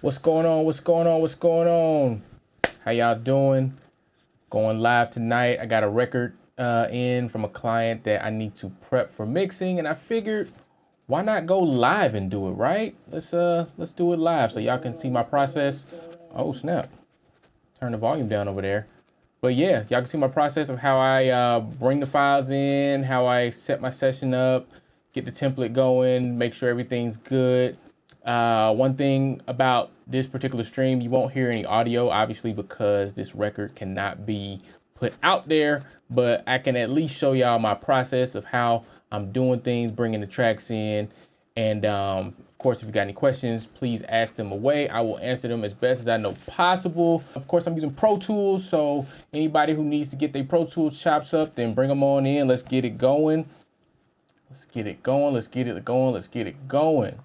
What's going on? What's going on? What's going on? How y'all doing? Going live tonight. I got a record in from a client that I need to prep for mixing, and I figured why not go live and do it, right? Let's do it live so y'all can see my process. Oh snap. Turn the volume down over there. But yeah, y'all can see my process of how I bring the files in, how I set my session up, get the template going, make sure everything's good. One thing about this particular stream, you won't hear any audio, obviously, because this record cannot be put out there, but I can at least show y'all my process of how I'm doing things, bringing the tracks in. And of course, if you got any questions, please ask them away. I will answer them as best as I know possible. Of course, I'm using Pro Tools, so anybody who needs to get their Pro Tools chops up, then bring them on in. Let's get it going. Let's get it going. Let's get it going. Let's get it going.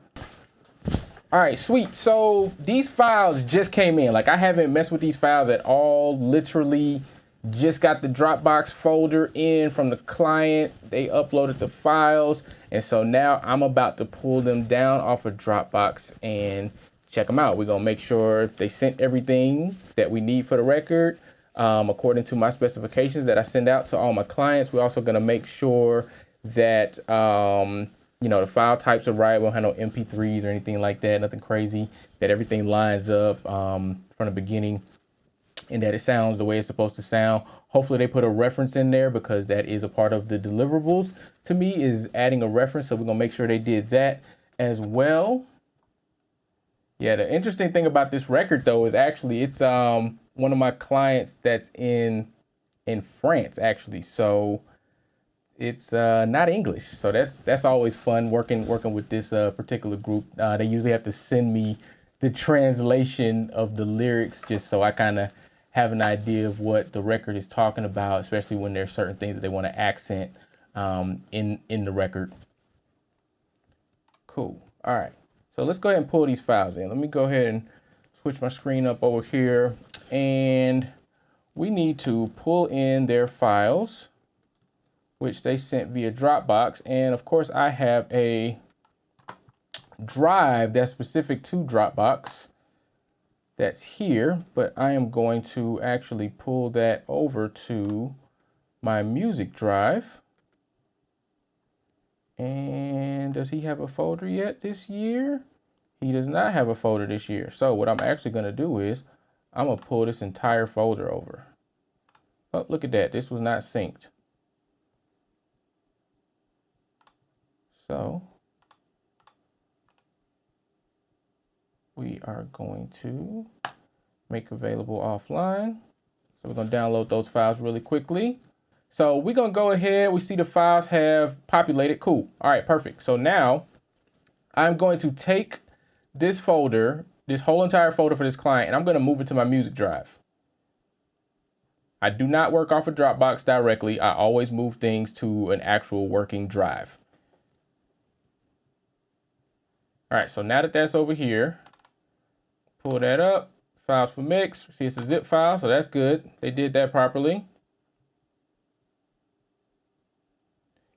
All right, sweet. So these files just came in. Like, I haven't messed with these files at all. Literally just got the Dropbox folder in from the client. They uploaded the files. And so now I'm about to pull them down off of Dropbox and check them out. We're going to make sure they sent everything that we need for the record according to my specifications that I send out to all my clients. We're also going to make sure that you know, the file types are right. We don't have no MP3s or anything like that, nothing crazy, that everything lines up from the beginning and that it sounds the way it's supposed to sound. Hopefully they put a reference in there because that is a part of the deliverables to me, is adding a reference. So we're gonna make sure they did that as well. Yeah, the interesting thing about this record though is actually it's one of my clients that's in France actually. So it's not English, so that's always fun working with this particular group. They usually have to send me the translation of the lyrics just so I kind of have an idea of what the record is talking about, especially when there's certain things that they want to accent in the record. Cool. All right, so let's go ahead and pull these files in. Let me go ahead and switch my screen up over here, and we need to pull in their files, which they sent via Dropbox. And of course I have a drive that's specific to Dropbox that's here, but I am going to actually pull that over to my music drive. And does he have a folder yet this year? He does not have a folder this year. So what I'm actually gonna do is I'm gonna pull this entire folder over. Oh, look at that, this was not synced. So we are going to make available offline. So we're going to download those files really quickly. So we're going to go ahead. We see the files have populated. Cool. All right, perfect. So now I'm going to take this folder, this whole entire folder for this client, and I'm going to move it to my music drive. I do not work off of Dropbox directly. I always move things to an actual working drive. All right, so now that that's over here, pull that up, files for mix. See, it's a zip file, so that's good. They did that properly.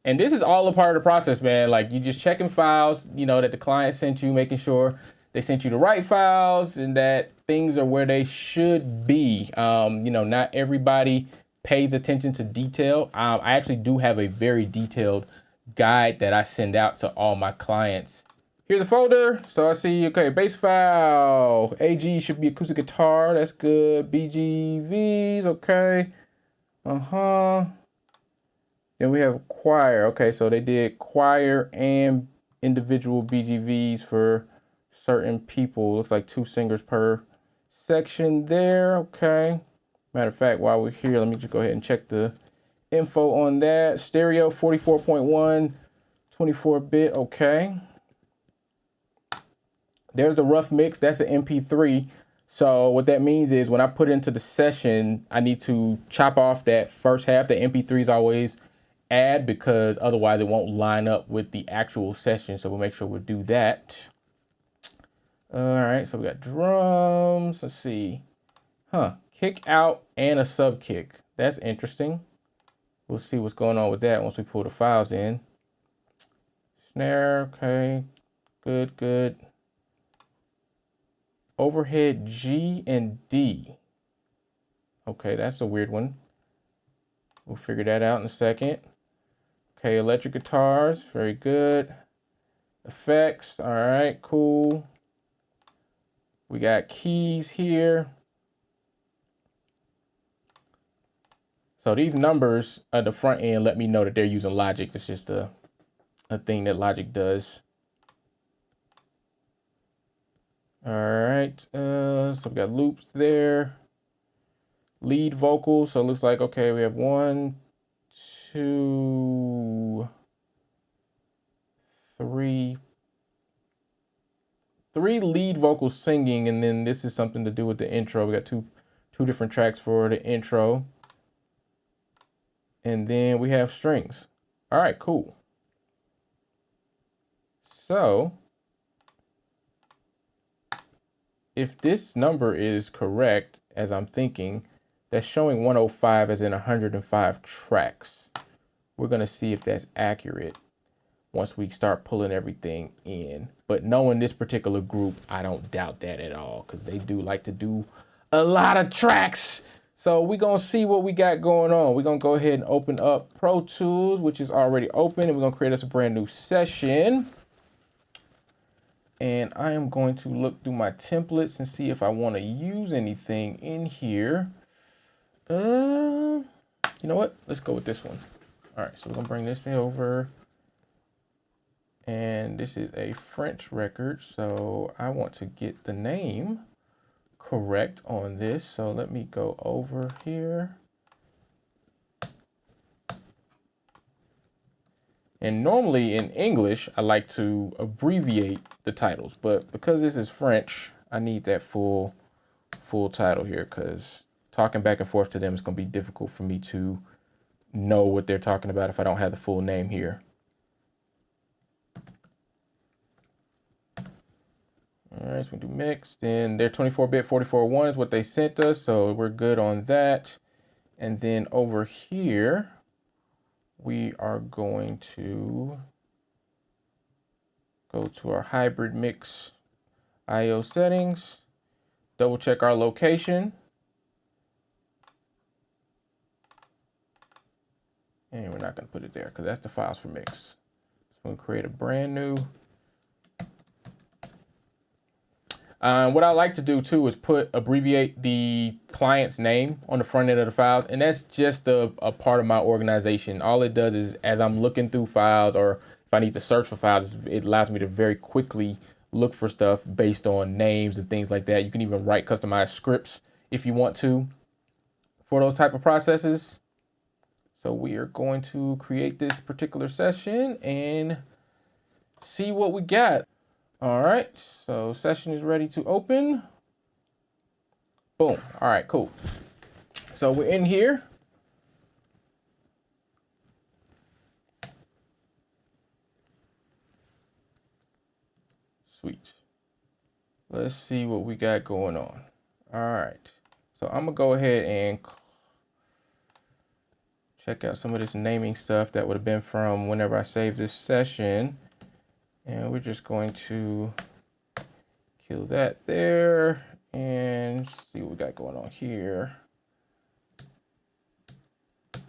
And this is all a part of the process, man. Like, you just checking files, you know, that the client sent you, making sure they sent you the right files and that things are where they should be. You know, not everybody pays attention to detail. I actually do have a very detailed guide that I send out to all my clients. Here's a folder. So I see, okay, bass file. AG should be acoustic guitar. That's good. BGVs, okay. Then we have choir. Okay, so they did choir and individual BGVs for certain people. Looks like 2 singers per section there. Okay. Matter of fact, while we're here, let me just go ahead and check the info on that. Stereo 44.1, 24-bit. Okay. There's the rough mix. That's an MP3. So what that means is when I put it into the session, I need to chop off that first half. The MP3s always add because otherwise it won't line up with the actual session. So we'll make sure we do that. All right, so we got drums. Let's see. Kick out and a sub kick. That's interesting. We'll see what's going on with that once we pull the files in. Snare, okay. Good. overhead G and D. Okay, that's a weird one. We'll figure that out in a second. Okay, electric guitars, very good. Effects, all right, cool. We got keys here. So these numbers at the front end let me know that they're using Logic. It's just a thing that Logic does. All right, so we got loops there. Lead vocals, so it looks like, okay, we have 1, 2, 3 lead vocals singing, and then this is something to do with the intro. We got two different tracks for the intro. And then we have strings. All right, cool. So if this number is correct, as I'm thinking, that's showing 105 as in 105 tracks. We're gonna see if that's accurate once we start pulling everything in. But knowing this particular group, I don't doubt that at all, because they do like to do a lot of tracks. So we're gonna see what we got going on. We're gonna go ahead and open up Pro Tools, which is already open, and we're gonna create us a brand new session. And I am going to look through my templates and see if I want to use anything in here. You know what? Let's go with this one. All right, so we're gonna bring this over. And this is a French record, so I want to get the name correct on this. So let me go over here. And normally in English, I like to abbreviate the titles, but because this is French, I need that full title here, because talking back and forth to them is going to be difficult for me to know what they're talking about if I don't have the full name here. All right, so we do mixed, and their 24-bit 44.1 is what they sent us, so we're good on that. And then over here, we are going to go to our hybrid mix IO settings, double check our location. And we're not going to put it there because that's the files for mix. So we're going to create a brand new. What I like to do too is abbreviate the client's name on the front end of the files, and that's just a part of my organization. All it does is, as I'm looking through files, or if I need to search for files, it allows me to very quickly look for stuff based on names and things like that. You can even write customized scripts if you want to for those type of processes. So we are going to create this particular session and see what we got. All right, so session is ready to open. Boom. All right, cool. So we're in here. Sweet. Let's see what we got going on. All right, so I'm gonna go ahead and check out some of this naming stuff that would have been from whenever I saved this session. And we're just going to kill that there and see what we got going on here.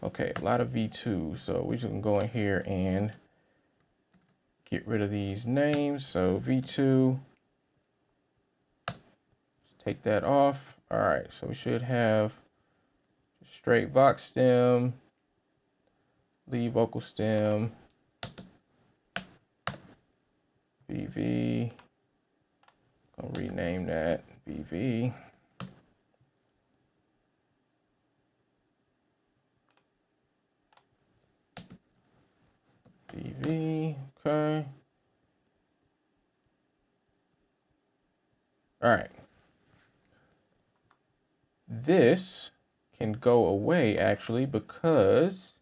Okay, a lot of V2. So we're just gonna go in here and get rid of these names. So V2, take that off. All right, so we should have straight Vox stem, lead vocal stem, BV. I'll rename that BV. BV, okay. All right. This can go away actually, because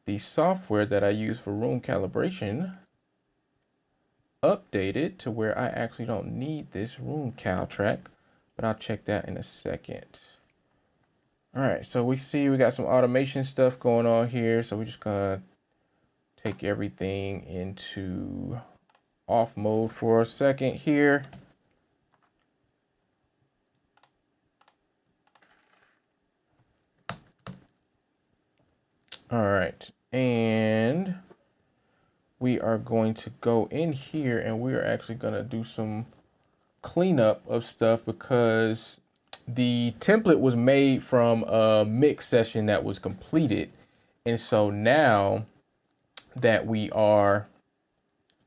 the software that I use for room calibration updated to where I actually don't need this room cal track, but I'll check that in a second. All right, so we see we got some automation stuff going on here. So we're just gonna take everything into off mode for a second here. All right, and we are going to go in here and we are actually gonna do some cleanup of stuff because the template was made from a mix session that was completed. And so now that we are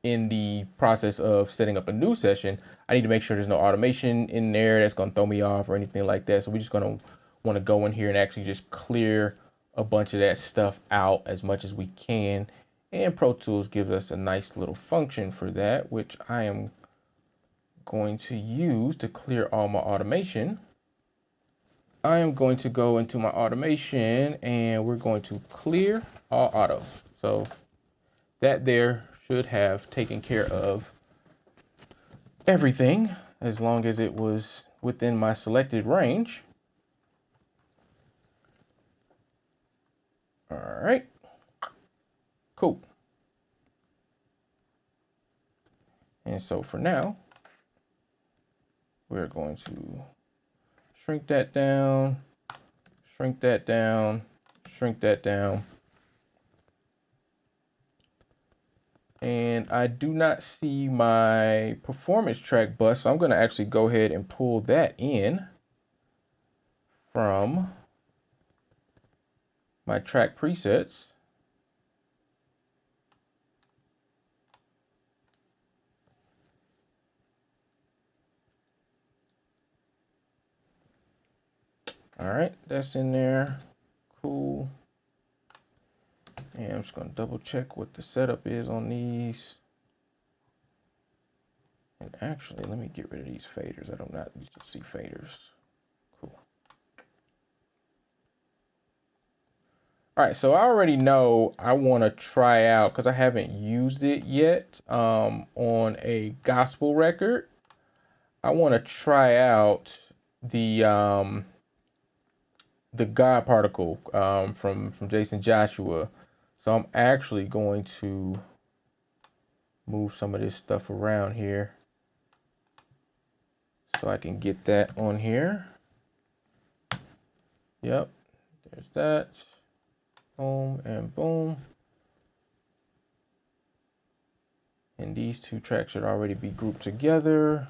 in the process of setting up a new session, I need to make sure there's no automation in there that's going to throw me off or anything like that. So we're just going to want to go in here and actually just clear a bunch of that stuff out as much as we can. And Pro Tools gives us a nice little function for that, which I am going to use to clear all my automation. I am going to go into my automation and we're going to clear all auto. So that there should have taken care of everything as long as it was within my selected range. All right, cool. And so for now, we're going to shrink that down, shrink that down, shrink that down. And I do not see my performance track bus, so I'm going to actually go ahead and pull that in from my track presets. All right, that's in there. Cool. And I'm just going to double check what the setup is on these. And actually, let me get rid of these faders. I do not used to see faders. Cool. All right, so I already know I want to try out, because I haven't used it yet on a gospel record. I want to try out the God particle from Jason Joshua. So I'm actually going to move some of this stuff around here so I can get that on here. Yep, there's that. Boom and boom. And these two tracks should already be grouped together.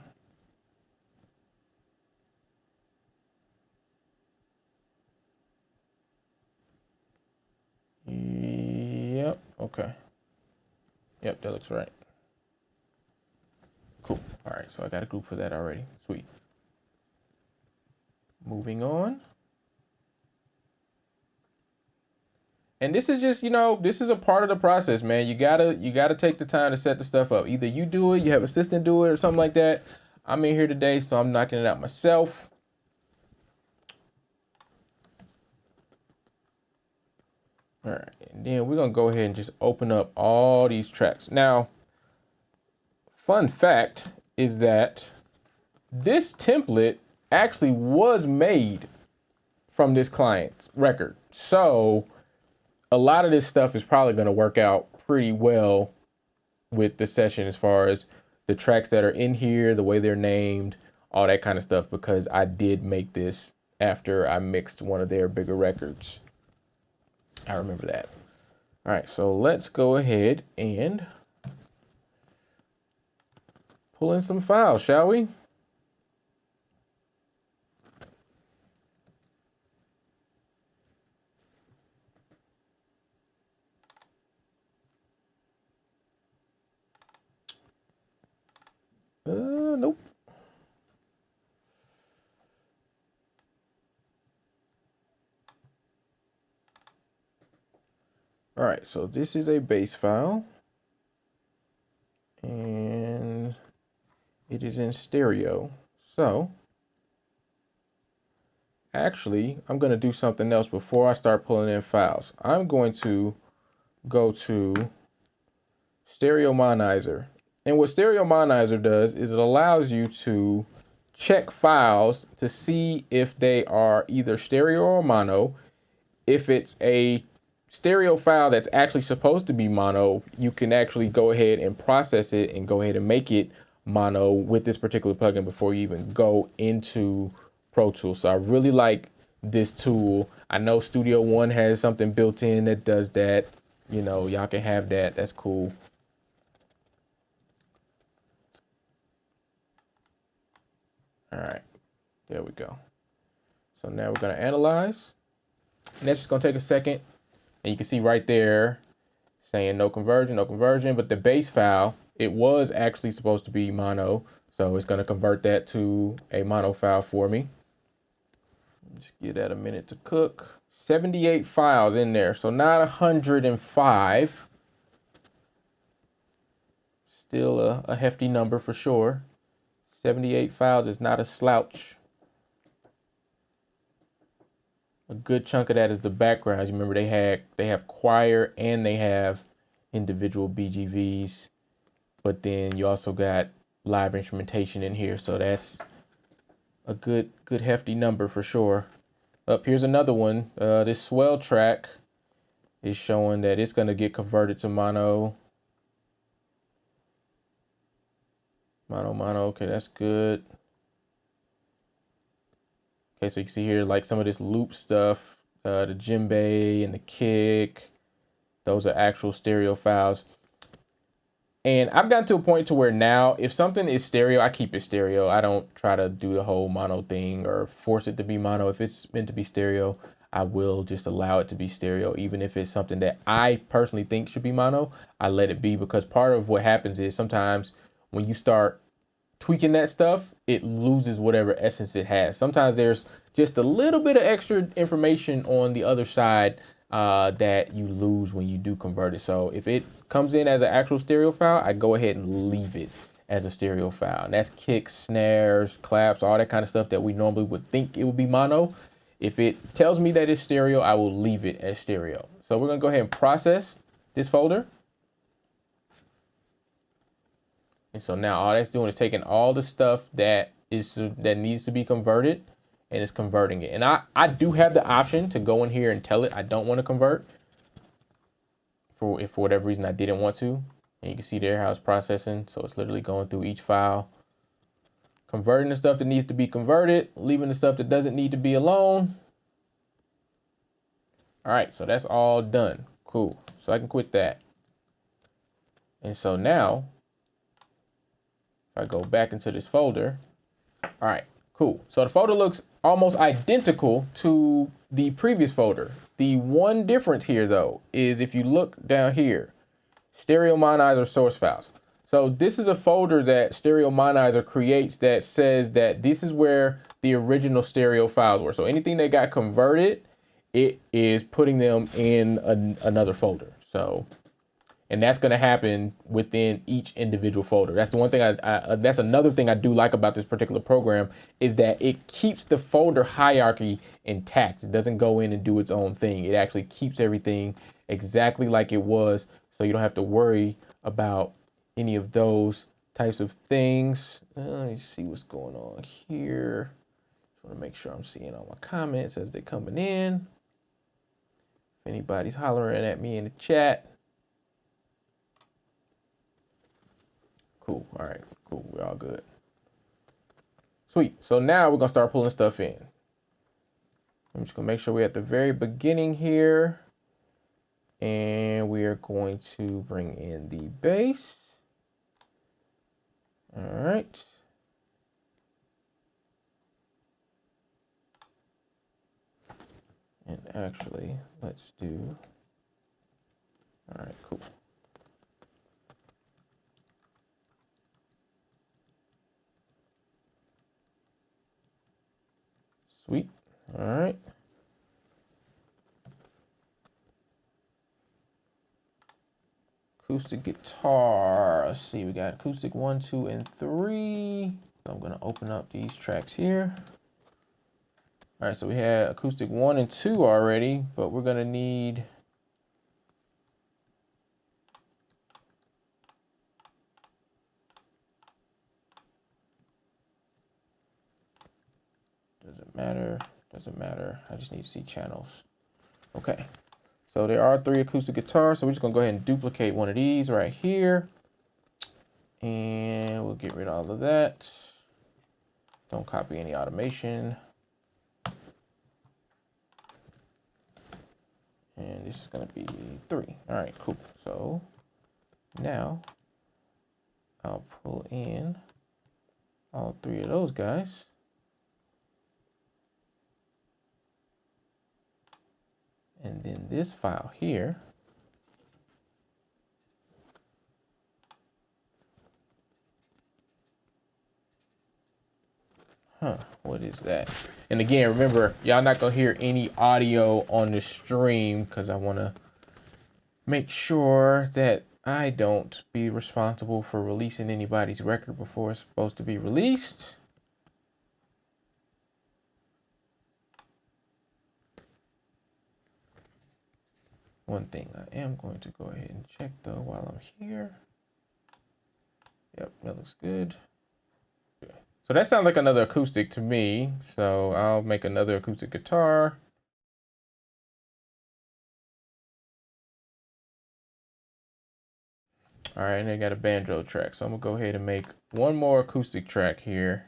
Yep, okay. Yep, that looks right. Cool. All right, so I got a group for that already. Sweet. Moving on. And this is just, this is a part of the process, man. You gotta take the time to set the stuff up. Either you do it, you have an assistant do it, or something like that. I'm in here today, so I'm knocking it out myself. All right, and then we're gonna go ahead and just open up all these tracks. Now, fun fact is that this template actually was made from this client's record. So a lot of this stuff is probably going to work out pretty well with the session as far as the tracks that are in here, the way they're named, all that kind of stuff, because I did make this after I mixed one of their bigger records. I remember that. All right, so let's go ahead and pull in some files, shall we? Nope. All right, so this is a base file. And it is in stereo. So actually, I'm going to do something else before I start pulling in files. I'm going to go to Stereo Monizer. And what Stereo Monizer does is it allows you to check files to see if they are either stereo or mono. If it's a stereo file that's actually supposed to be mono, you can actually go ahead and process it and go ahead and make it mono with this particular plugin before you even go into Pro Tools. So I really like this tool. I know Studio One has something built in that does that. You know, y'all can have that. That's cool. All right, there we go. So now we're gonna analyze. And that's just gonna take a second. And you can see right there saying no conversion, no conversion, but the base file, it was actually supposed to be mono. So it's gonna convert that to a mono file for me. Just give that a minute to cook. 78 files in there, so not 105. Still a hefty number for sure. 78 files is not a slouch. A good chunk of that is the backgrounds. You remember they have choir and they have individual BGVs, but then you also got live instrumentation in here, so that's a good hefty number for sure. Up here's another one. This swell track is showing that it's gonna get converted to mono. Mono. Okay, that's good. Okay, so you can see here like some of this loop stuff, the djembe and the kick. Those are actual stereo files. And I've gotten to a point to where now, if something is stereo, I keep it stereo. I don't try to do the whole mono thing or force it to be mono. If it's meant to be stereo, I will just allow it to be stereo. Even if it's something that I personally think should be mono, I let it be, because part of what happens is sometimes when you start tweaking that stuff, it loses whatever essence it has. Sometimes there's just a little bit of extra information on the other side that you lose when you do convert it. So if it comes in as an actual stereo file, I go ahead and leave it as a stereo file. And that's kicks, snares, claps, all that kind of stuff that we normally would think it would be mono. If it tells me that it's stereo, I will leave it as stereo. So we're gonna go ahead and process this folder. And so now all that's doing is taking all the stuff that needs to be converted, and it's converting it. And I do have the option to go in here and tell it I don't want to convert, if for whatever reason I didn't want to. And you can see there how it's processing. So it's literally going through each file, converting the stuff that needs to be converted, leaving the stuff that doesn't need to be alone. All right, so that's all done. Cool. So I can quit that. And so now, if I go back into this folder, all right, cool. So the folder looks almost identical to the previous folder. The one difference here, though, is if you look down here, Stereo Monizer source files. So this is a folder that Stereo Monizer creates that says that this is where the original stereo files were. So anything that got converted, it is putting them in another folder. So, and that's going to happen within each individual folder. That's the one thing that's another thing I do like about this particular program, is that it keeps the folder hierarchy intact. It doesn't go in and do its own thing. It actually keeps everything exactly like it was. So you don't have to worry about any of those types of things. Let me see what's going on here. Just want to make sure I'm seeing all my comments as they're coming in. If anybody's hollering at me in the chat. Cool. All right. Cool. We're all good. Sweet. So now we're going to start pulling stuff in. I'm just going to make sure we're at the very beginning here. And we are going to bring in the bass. All right. And actually, let's do. All right, cool. Sweet. All right. Acoustic guitar. Let's see, we got acoustic 1, 2, and 3. So I'm going to open up these tracks here. All right, so we had acoustic 1 and 2 already, but we're going to need doesn't matter. I just need to see channels. Okay. So there are 3 acoustic guitars. So we're just gonna go ahead and duplicate one of these right here. And we'll get rid of all of that. Don't copy any automation. And this is gonna be 3. All right, cool. So now I'll pull in all 3 of those guys. And then this file here, what is that? And again, remember, y'all not gonna hear any audio on the stream because I wanna make sure that I don't be responsible for releasing anybody's record before it's supposed to be released. One thing I am going to go ahead and check though while I'm here. Yep, that looks good. So that sounds like another acoustic to me. So I'll make another acoustic guitar. All right, and I got a banjo track. So I'm gonna go ahead and make one more acoustic track here.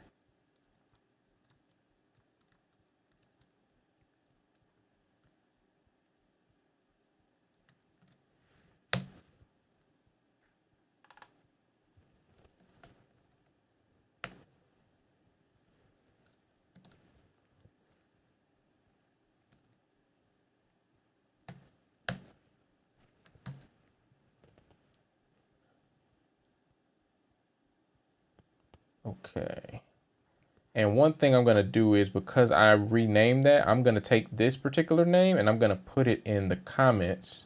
Okay. And one thing I'm going to do is, because I renamed that, I'm going to take this particular name and I'm going to put it in the comments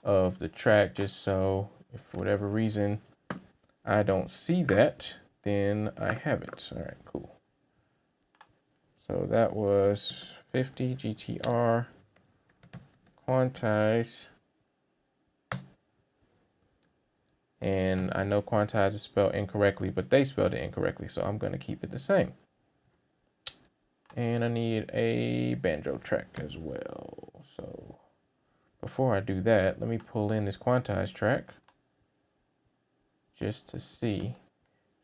of the track, just so if for whatever reason I don't see that, then I have it. All right, cool. So that was 50 GTR Quantize. And I know Quantize is spelled incorrectly, but they spelled it incorrectly, so I'm going to keep it the same. And I need a banjo track as well. So before I do that, let me pull in this Quantize track just to see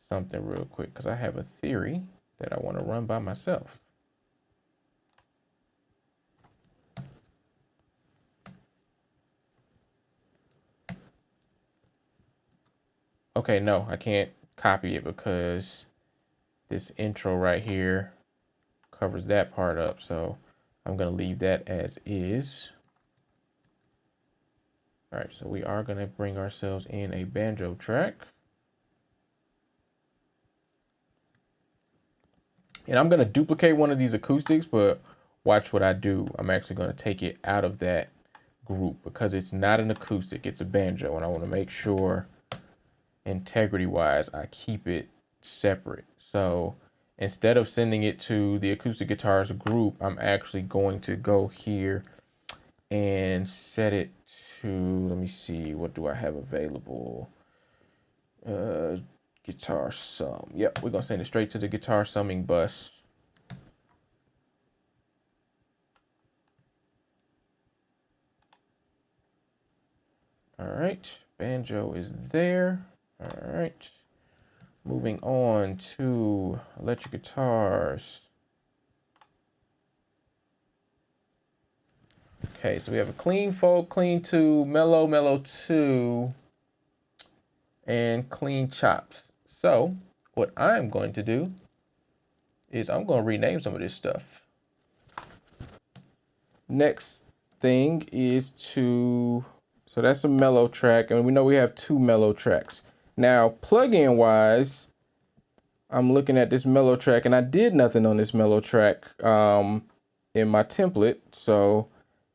something real quick, because I have a theory that I want to run by myself. Okay, no, I can't copy it because this intro right here covers that part up. So I'm going to leave that as is. All right, so we are going to bring ourselves in a banjo track. And I'm going to duplicate one of these acoustics, but watch what I do. I'm actually going to take it out of that group because it's not an acoustic, it's a banjo. And I want to make sure, integrity wise, I keep it separate. So instead of sending it to the acoustic guitars group, I'm actually going to go here and set it to, let me see, what do I have available? Guitar sum. Yep, we're gonna send it straight to the guitar summing bus. All right, banjo is there. All right, moving on to electric guitars. Okay, so we have a clean folk, clean 2, mellow, mellow 2, and clean chops. So what I'm going to do is I'm going to rename some of this stuff. Next thing is to, so that's a mellow track, and we know we have 2 mellow tracks. Now, plugin wise, I'm looking at this mellow track, and I did nothing on this mellow track in my template, so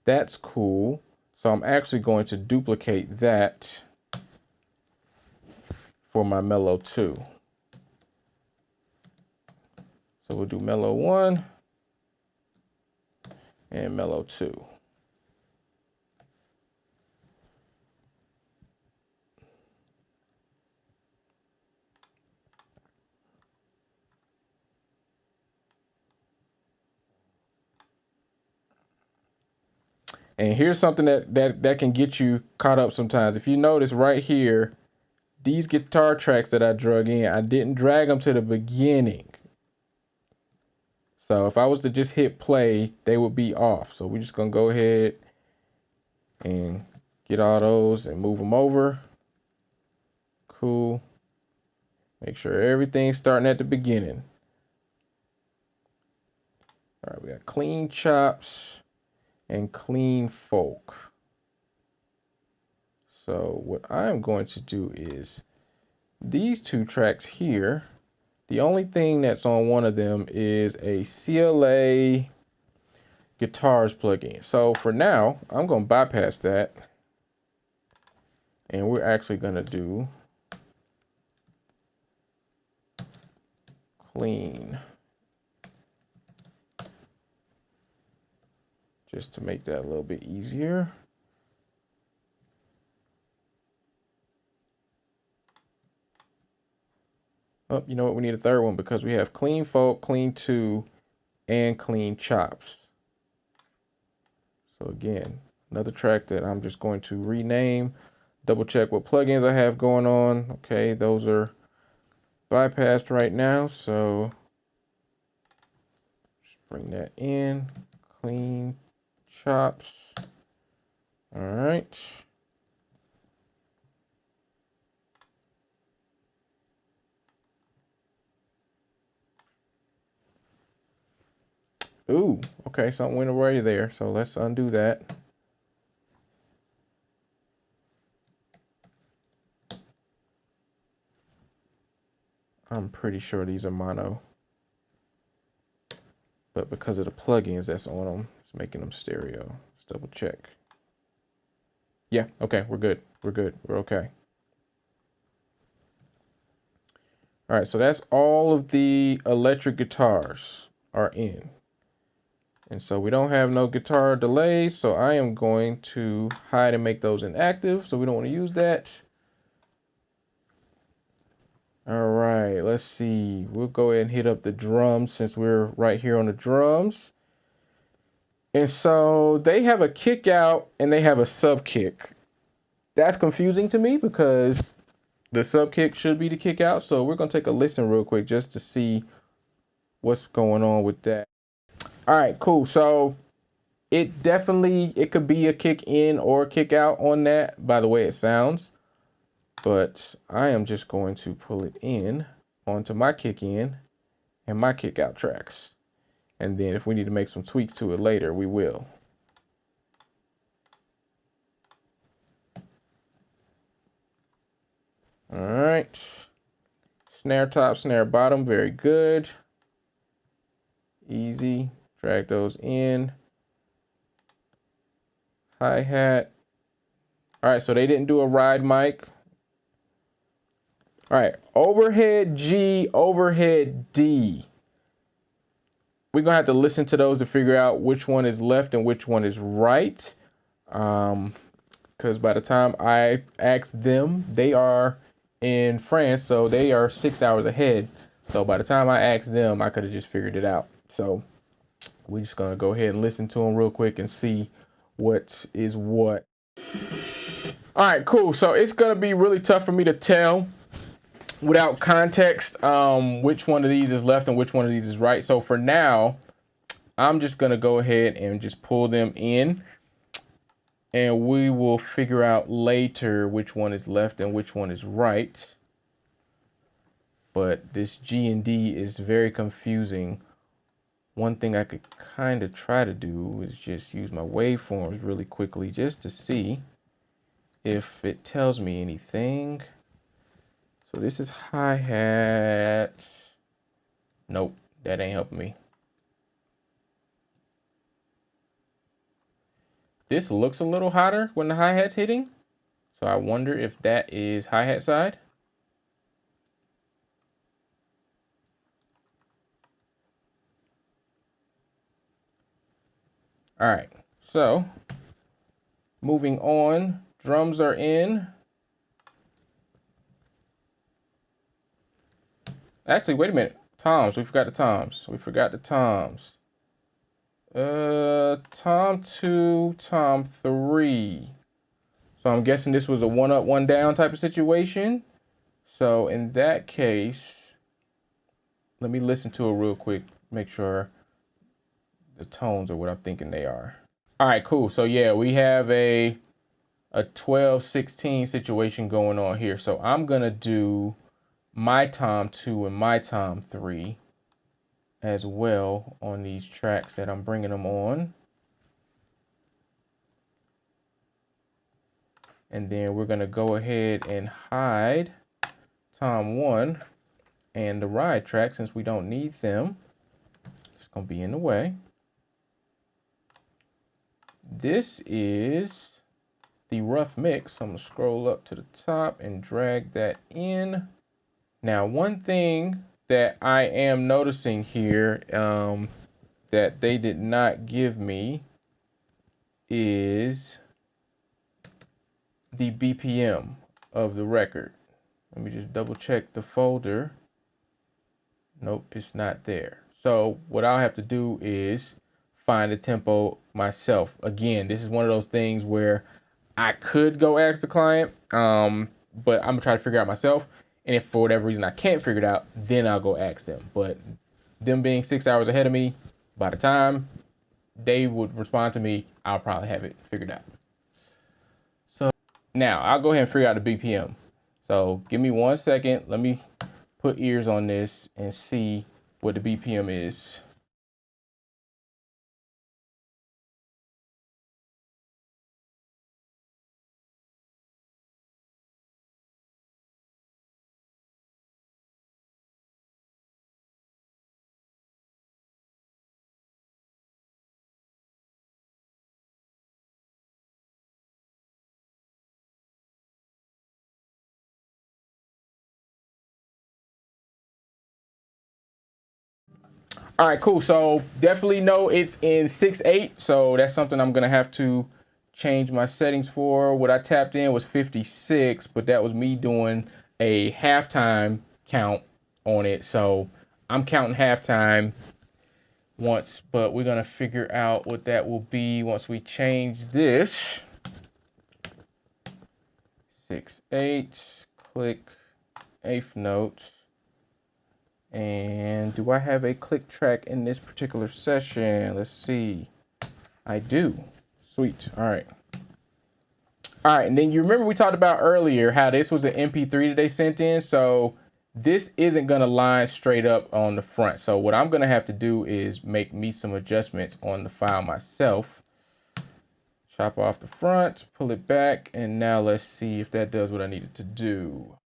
that's cool. So I'm actually going to duplicate that for my mellow 2. So we'll do mellow 1 and mellow 2. And here's something that can get you caught up sometimes. If you notice right here, these guitar tracks that I drug in, I didn't drag them to the beginning. So if I was to just hit play, they would be off. So we're just gonna go ahead and get all those and move them over. Cool. Make sure everything's starting at the beginning. All right, we got clean chops and clean folk. So what I'm going to do is these two tracks here, the only thing that's on one of them is a CLA guitars plugin. So for now, I'm going to bypass that. And we're actually going to do clean. Just to make that a little bit easier. Oh, you know what? We need a third one because we have clean folk, clean two, and clean chops. So again, another track that I'm just going to rename, double check what plugins I have going on. Okay, those are bypassed right now. So just bring that in, clean chops. All right. Ooh, okay, something went away there. So let's undo that. I'm pretty sure these are mono. But because of the plugins that's on them, it's making them stereo. Let's double check. Yeah, okay, we're good. We're good. We're okay. All right, so that's all of the electric guitars are in. And so we don't have no guitar delays, so I am going to hide and make those inactive, so we don't want to use that. All right, let's see. We'll go ahead and hit up the drums since we're right here on the drums. And so they have a kick out and they have a sub kick. That's confusing to me because the sub kick should be the kick out. So we're going to take a listen real quick just to see what's going on with that. All right, cool. So it could be a kick in or a kick out on that by the way it sounds. But I am just going to pull it in onto my kick in and my kick out tracks. And then if we need to make some tweaks to it later, we will. All right. Snare top, snare bottom, very good. Easy. Drag those in. Hi-hat. All right, so they didn't do a ride mic. All right, overhead G, overhead D. We're gonna have to listen to those to figure out which one is left and which one is right. Because by the time I ask them, they are in France, so they are 6 hours ahead. So by the time I asked them, I could have just figured it out. So we're just gonna go ahead and listen to them real quick and see what is what. All right, cool. So it's gonna be really tough for me to tell without context which one of these is left and which one of these is right. So for now, I'm just gonna go ahead and just pull them in. And we will figure out later which one is left and which one is right. But this G and D is very confusing. One thing I could kind of try to do is just use my waveforms really quickly just to see if it tells me anything. So this is hi-hat. Nope, that ain't helping me. This looks a little hotter when the hi-hat's hitting. So I wonder if that is hi-hat side. All right, so moving on, drums are in. Actually, wait a minute, toms, we forgot the toms. We forgot the toms. Tom 2, Tom 3. So I'm guessing this was a one up, one down type of situation. So in that case, let me listen to it real quick, make sure the tones are what I'm thinking they are. All right, cool. So yeah, we have a a 12-16 situation going on here. So I'm gonna do my tom 2 and my tom 3 as well on these tracks that I'm bringing them on. And then we're gonna go ahead and hide tom 1 and the ride track since we don't need them. It's gonna be in the way. This is the rough mix. I'm gonna scroll up to the top and drag that in. Now, one thing that I am noticing here that they did not give me is the BPM of the record. Let me just double check the folder. Nope, it's not there. So what I'll have to do is find the tempo myself. Again, this is one of those things where I could go ask the client, but I'm gonna try to figure it out myself. And if for whatever reason I can't figure it out, then I'll go ask them. But them being 6 hours ahead of me, by the time they would respond to me, I'll probably have it figured out. So now I'll go ahead and figure out the BPM. So give me 1 second. Let me put ears on this and see what the BPM is. All right, cool. So definitely know it's in 6/8. So that's something I'm gonna have to change my settings for. What I tapped in was 56, but that was me doing a halftime count on it. So I'm counting halftime once, but we're gonna figure out what that will be once we change this. 6/8, click eighth note. And do I have a click track in this particular session? Let's see. I do. Sweet. All right. All right. And then you remember we talked about earlier how this was an MP3 that they sent in. So this isn't going to line straight up on the front. So what I'm going to have to do is make me some adjustments on the file myself. Chop off the front, pull it back. And now let's see if that does what I needed to do.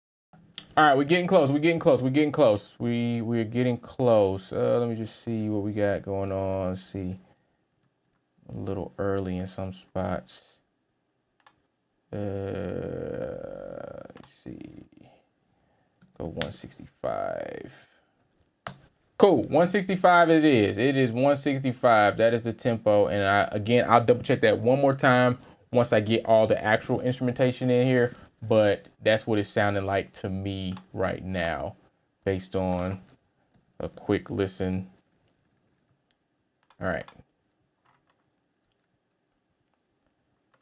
All right, we're getting close. We're getting close. We're getting close. We're getting close. Let me just see what we got going on. Let's see. A little early in some spots. Let's see. Go 165. Cool. 165 it is. It is 165. That is the tempo. And I'll double check that one more time once I get all the actual instrumentation in here. But that's what it's sounding like to me right now, based on a quick listen. All right.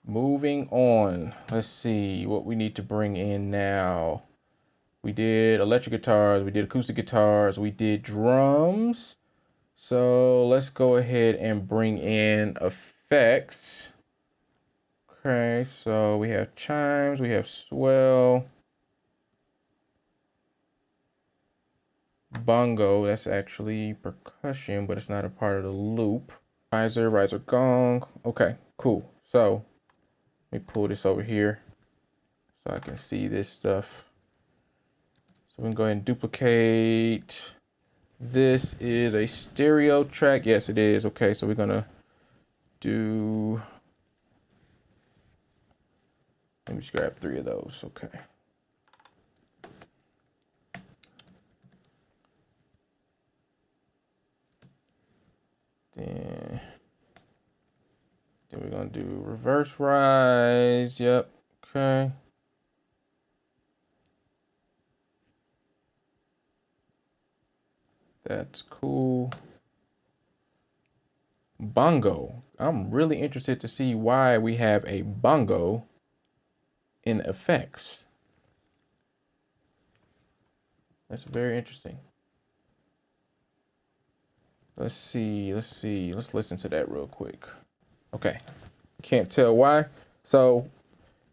Moving on. Let's see what we need to bring in now. We did electric guitars, we did acoustic guitars, we did drums. So let's go ahead and bring in effects. Okay, so we have chimes, we have swell, bongo, that's actually percussion, but it's not a part of the loop. Riser gong. Okay, cool. So let me pull this over here so I can see this stuff. So we can go ahead and duplicate. This is a stereo track. Yes, it is. Okay, so we're gonna do, let me just grab 3 of those. Okay. Then we're gonna do reverse rise. Yep. Okay. That's cool. Bongo. I'm really interested to see why we have a bongo in effects. That's very interesting. Let's see. Let's listen to that real quick. Okay. Can't tell why. So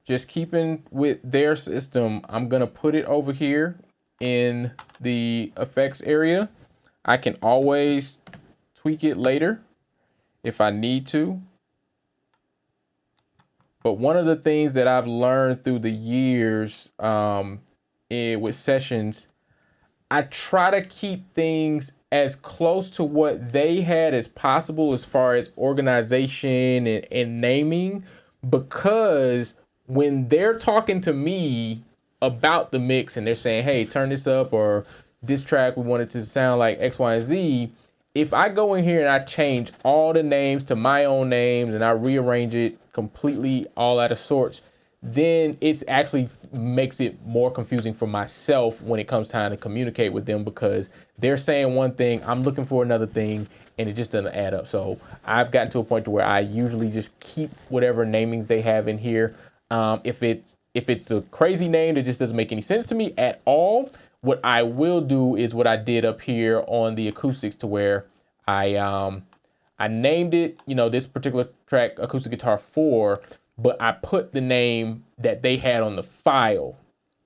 just keeping with their system, I'm gonna put it over here in the effects area. I can always tweak it later if I need to. But one of the things that I've learned through the years with sessions, I try to keep things as close to what they had as possible as far as organization and naming, because when they're talking to me about the mix and they're saying, hey, turn this up, or this track, we want it to sound like X, Y, and Z. If I go in here and I change all the names to my own names and I rearrange it completely all out of sorts, then it's actually makes it more confusing for myself when it comes time to communicate with them, because they're saying one thing, I'm looking for another thing, and it just doesn't add up. So I've gotten to a point to where I usually just keep whatever namings they have in here. If it's a crazy name that just doesn't make any sense to me at all, what I will do is what I did up here on the acoustics, to where I named it, this particular track, Acoustic Guitar 4, but I put the name that they had on the file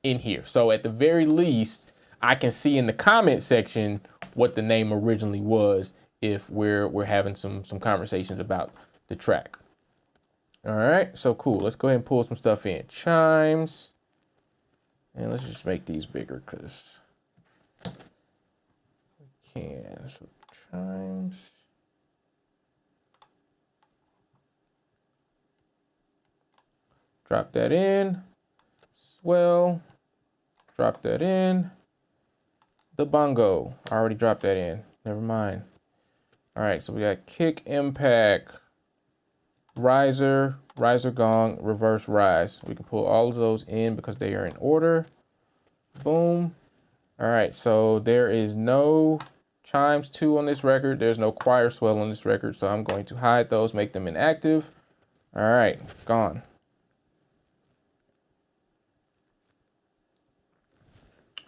in here. So at the very least, I can see in the comment section what the name originally was if we're having some conversations about the track. All right, so cool. Let's go ahead and pull some stuff in. Chimes. And let's just make these bigger because we can. So chimes. Drop that in. Swell. Drop that in. The bongo. I already dropped that in. Never mind. All right, so we got kick, impact, riser, riser gong, reverse rise. We can pull all of those in because they are in order. Boom. All right, so there is no chimes 2 on this record. There's no choir swell on this record, so I'm going to hide those, make them inactive. All right, gone.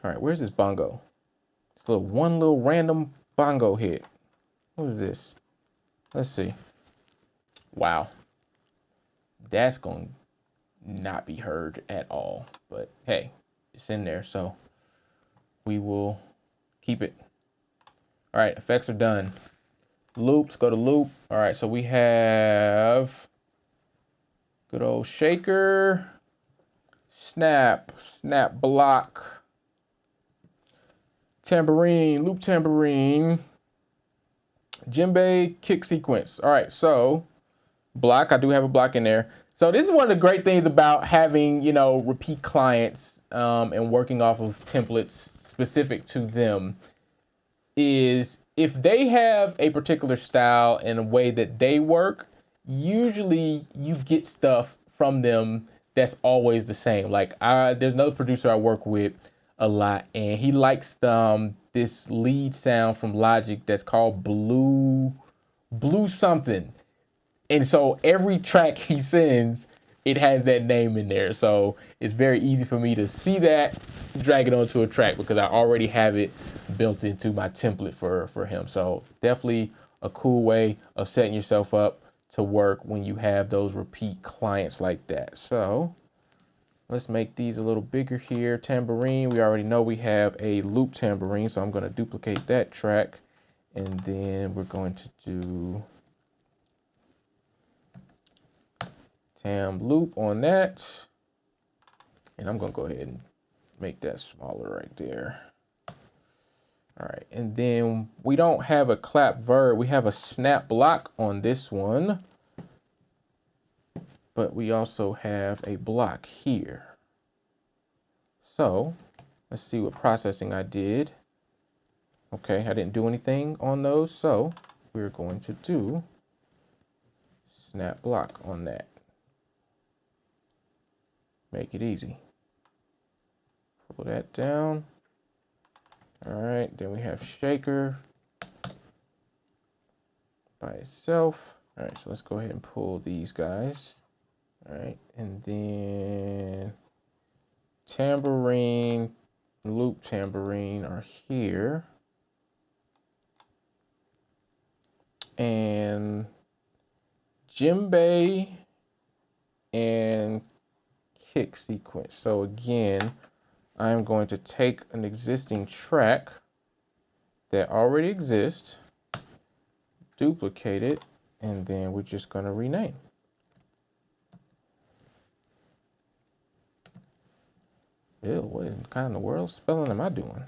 All right, where's this bongo? It's one little random bongo hit. What is this? Let's see. Wow. That's going to not be heard at all. But hey, it's in there, so we will keep it. All right, effects are done. Loops, go to loop. All right, so we have good old shaker, snap, snap block, tambourine, loop tambourine, djembe, kick sequence. All right, so block, I do have a block in there. So this is one of the great things about having, repeat clients and working off of templates specific to them, is if they have a particular style and a way that they work, usually you get stuff from them that's always the same. Like there's another producer I work with a lot, and he likes this lead sound from Logic that's called Blue something. And so every track he sends, it has that name in there. So it's very easy for me to see that, drag it onto a track, because I already have it built into my template for him. So definitely a cool way of setting yourself up to work when you have those repeat clients like that. So let's make these a little bigger here. Tambourine, we already know we have a loop tambourine, so I'm going to duplicate that track. And then we're going to do tam loop on that. And I'm going to go ahead and make that smaller right there. All right, and then we don't have a clap verb. We have a snap block on this one, but we also have a block here. So let's see what processing I did. Okay, I didn't do anything on those, so we're going to do snap block on that. Make it easy. Pull that down. All right, then we have shaker by itself. All right, so let's go ahead and pull these guys. All right, and then tambourine, loop tambourine are here. And djembe and pick sequence. So again, I'm going to take an existing track that already exists, duplicate it, and then we're just going to rename. Ew, what in kind of the world spelling am I doing?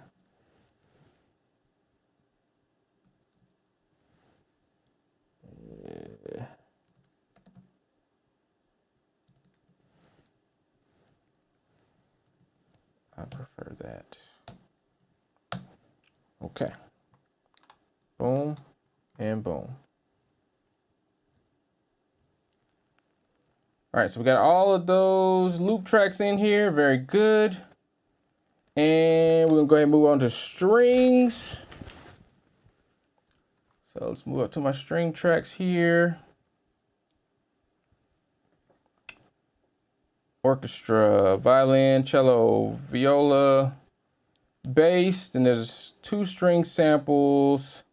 I prefer that. Okay. Boom and boom. All right, so we got all of those loop tracks in here. Very good. And we're gonna go ahead and move on to strings. So let's move up to my string tracks here. Orchestra, violin, cello, viola, bass. And there's 2 string samples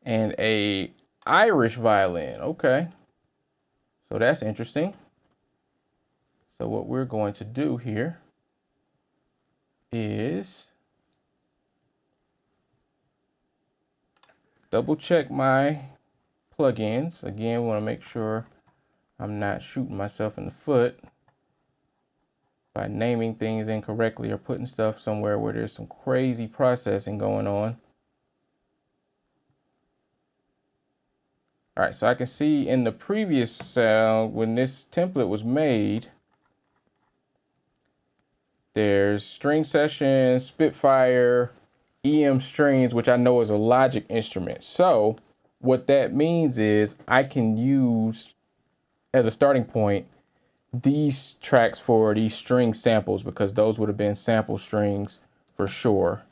and a Irish violin. Okay, so that's interesting. So what we're going to do here is double check my plugins. Again, want to make sure I'm not shooting myself in the foot by naming things incorrectly or putting stuff somewhere where there's some crazy processing going on. All right, so I can see in the previous sound when this template was made, there's string session, Spitfire, EM strings, which I know is a Logic instrument. So what that means is I can use as a starting point these tracks for these string samples, because those would have been sample strings for sure.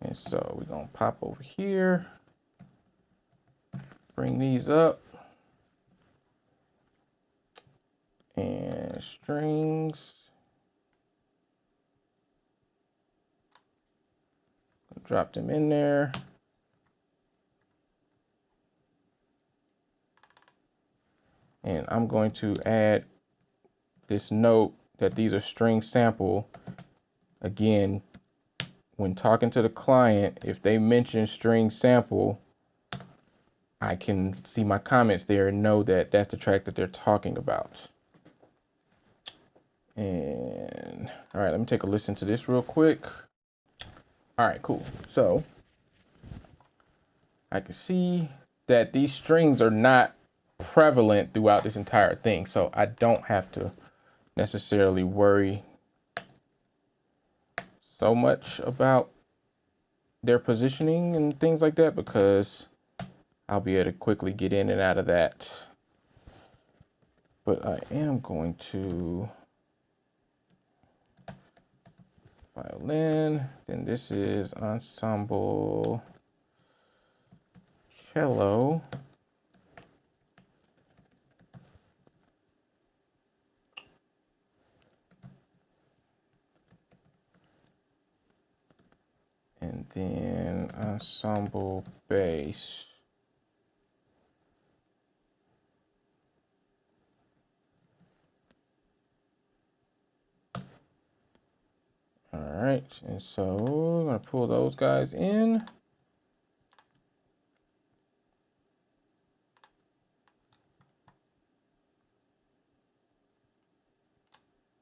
And so we're gonna pop over here, bring these up, and strings. Drop them in there. And I'm going to add this note that these are string sample. Again, when talking to the client, if they mention string sample, I can see my comments there and know that that's the track that they're talking about. And all right, let me take a listen to this real quick. All right, cool. So I can see that these strings are not prevalent throughout this entire thing. So I don't have to necessarily worry so much about their positioning and things like that, because I'll be able to quickly get in and out of that. But I am going to violin, then this is ensemble cello. And then ensemble bass. All right, and so I'm gonna pull those guys in.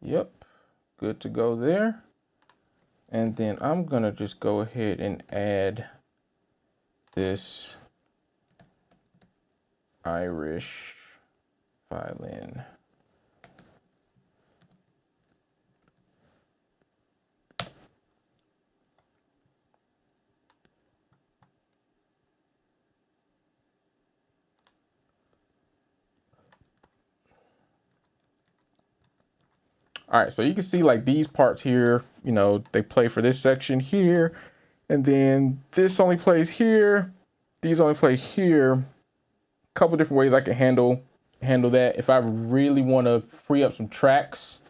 Yep, good to go there. And then I'm gonna just go ahead and add this Irish violin. All right, so you can see like these parts here, you know, they play for this section here, and then this only plays here, these only play here. A couple different ways I can handle that. If I really want to free up some tracks,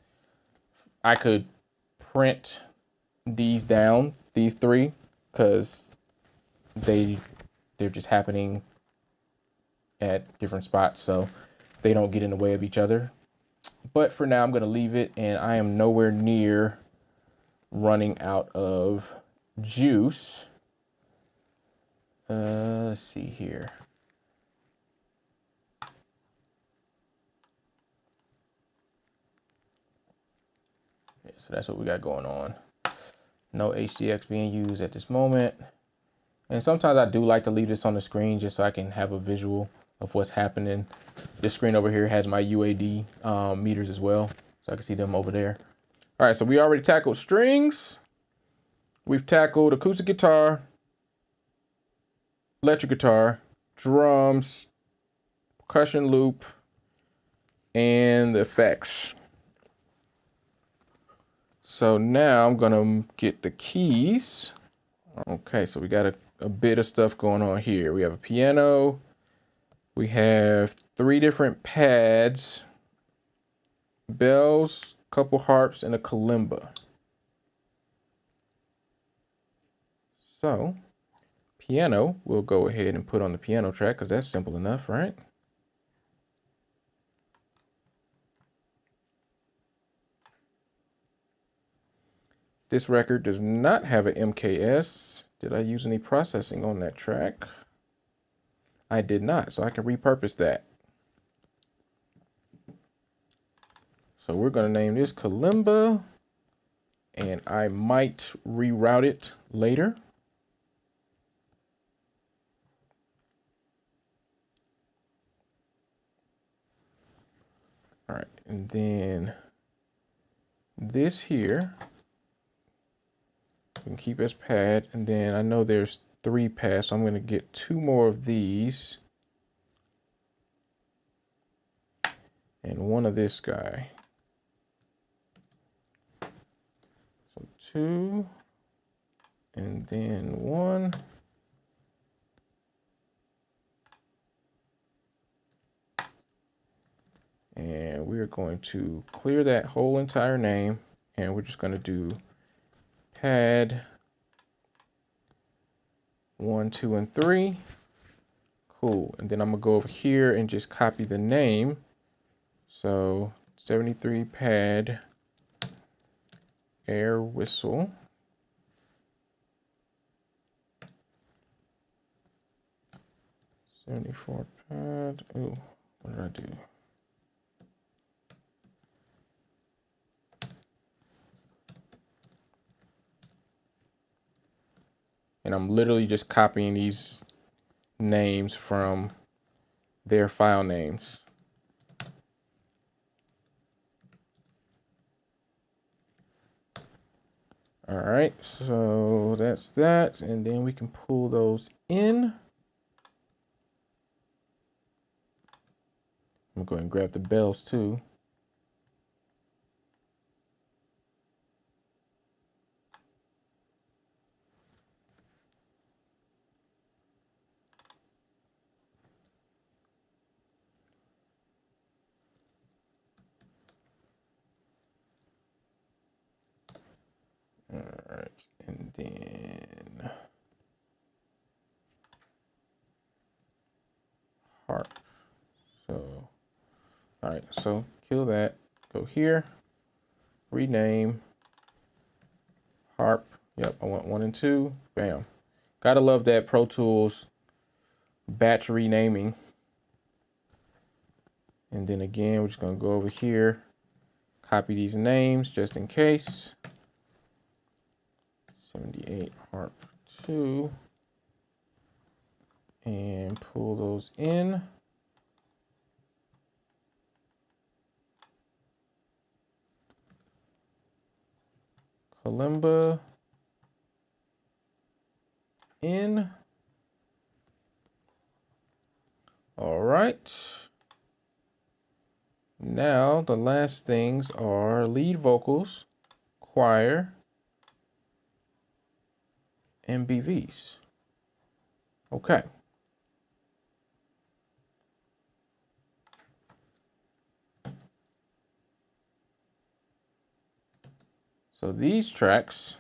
I could print these down, these 3, because they're just happening at different spots. So they don't get in the way of each other. But for now, I'm going to leave it, and I am nowhere near running out of juice. Let's see here. Yeah, so that's what we got going on. No HDX being used at this moment. And sometimes I do like to leave this on the screen just so I can have a visual of what's happening. This screen over here has my UAD meters as well, so I can see them over there. All right, so we already tackled strings. We've tackled acoustic guitar, electric guitar, drums, percussion loop, and the effects. So now I'm gonna get the keys. Okay, so we got a bit of stuff going on here. We have a piano. We have 3 different pads, bells, couple harps, and a kalimba. So piano, we'll go ahead and put on the piano track because that's simple enough, right? This record does not have an MKS. Did I use any processing on that track? I did not, so I can repurpose that. So we're going to name this kalimba, and I might reroute it later. All right, and then this here, we can keep as pad, and then I know there's 3 pads, so I'm going to get 2 more of these, and 1 of this guy. So 2, and then 1. And we're going to clear that whole entire name, and we're just going to do pad 1, 2, and 3. Cool. And then I'm going to go over here and just copy the name. So 73 pad air whistle. '74 pad. Ooh, what did I do? And I'm literally just copying these names from their file names. All right, so that's that. And then we can pull those in. I'm gonna go ahead and grab the bells too. All right, and then harp. So, all right, so kill that. Go here, rename, harp. Yep, I want 1 and 2. Bam. Gotta love that Pro Tools batch renaming. And then again, we're just gonna go over here, copy these names just in case. 78 harp 2, and pull those in. Kalimba in. All right. Now the last things are lead vocals, choir, and BVs. Okay. So these tracks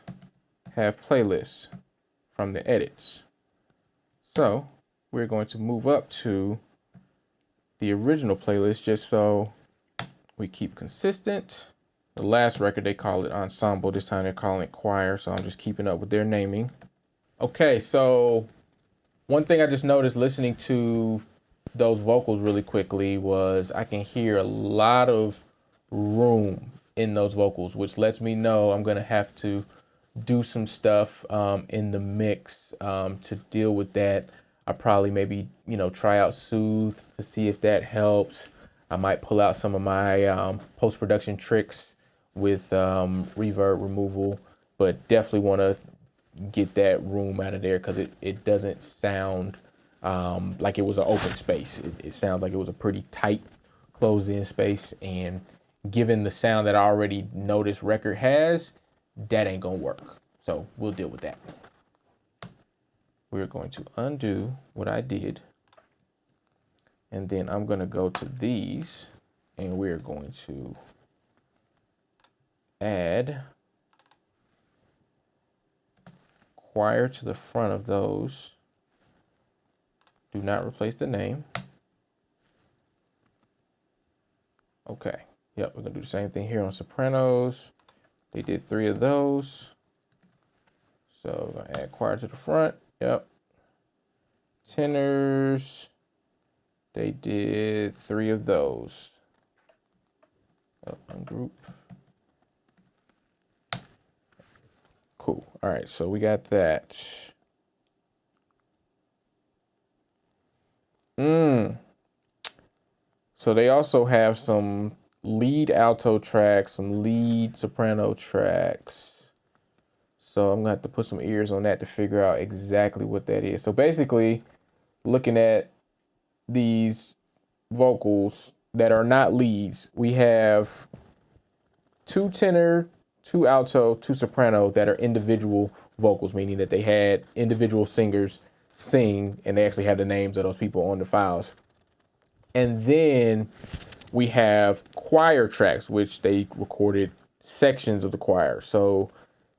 have playlists from the edits. So we're going to move up to the original playlist just so we keep consistent. The last record, they call it ensemble. This time they're calling it choir, so I'm just keeping up with their naming. Okay, so one thing I just noticed listening to those vocals really quickly was I can hear a lot of room in those vocals, which lets me know I'm gonna have to do some stuff in the mix to deal with that. I probably maybe, you know, try out Soothe to see if that helps. I might pull out some of my post-production tricks with reverb removal, but definitely want to get that room out of there because it doesn't sound like it was an open space. It sounds like it was a pretty tight, closed-in space, and given the sound that I already know this record has, that ain't gonna work. So we'll deal with that. We're going to undo what I did, and then I'm gonna go to these, and we're going to add choir to the front of those. Do not replace the name. Okay, yep, we're gonna do the same thing here on sopranos. They did 3 of those. So we're gonna add choir to the front, yep. Tenors, they did 3 of those. Ungroup. Cool, all right, so we got that. So they also have some lead alto tracks, some lead soprano tracks. So I'm gonna have to put some ears on that to figure out exactly what that is. So basically, looking at these vocals that are not leads, we have 2 tenor, 2 alto, 2 soprano that are individual vocals, meaning that they had individual singers sing and they actually had the names of those people on the files. And then we have choir tracks, which they recorded sections of the choir. So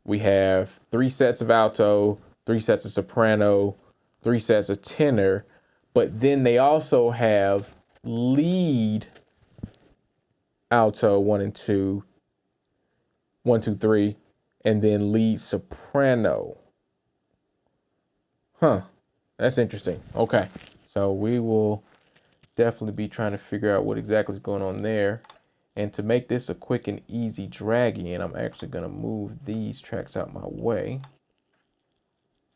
we have 3 sets of alto, 3 sets of soprano, 3 sets of tenor, but then they also have lead alto 1 and 2, 1, 2, 3, and then lead soprano. Huh, that's interesting. Okay, so we will definitely be trying to figure out what exactly is going on there. And to make this a quick and easy drag in, I'm actually going to move these tracks out my way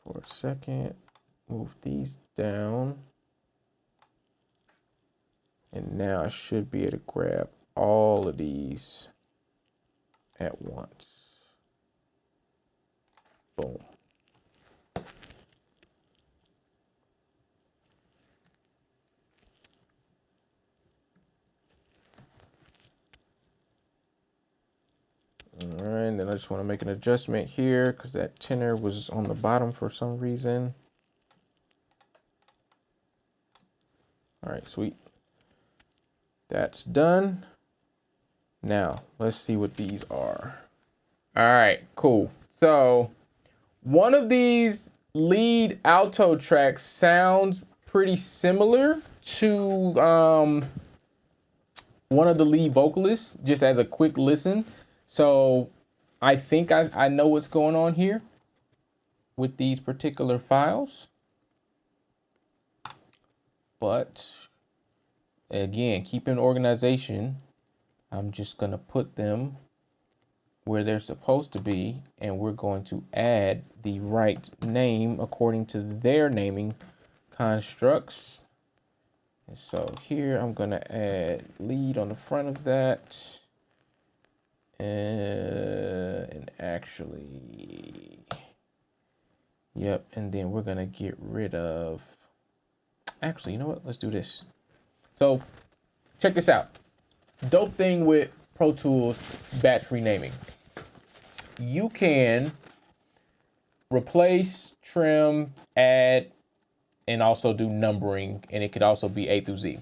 for a second. Move these down. And now I should be able to grab all of these at once. Boom. All right, then I just want to make an adjustment here because that tenor was on the bottom for some reason. All right, sweet. That's done. Now, let's see what these are. All right, cool. So one of these lead alto tracks sounds pretty similar to one of the lead vocalists, just as a quick listen. So I think I know what's going on here with these particular files. But again, keeping organization, I'm just gonna put them where they're supposed to be, and we're going to add the right name according to their naming constructs. And so here I'm gonna add lead on the front of that. And actually, yep, and then we're gonna get rid of, actually, you know what, let's do this. So check this out. Dope thing with Pro Tools batch renaming. You can replace, trim, add, and also do numbering, and it could also be A through Z.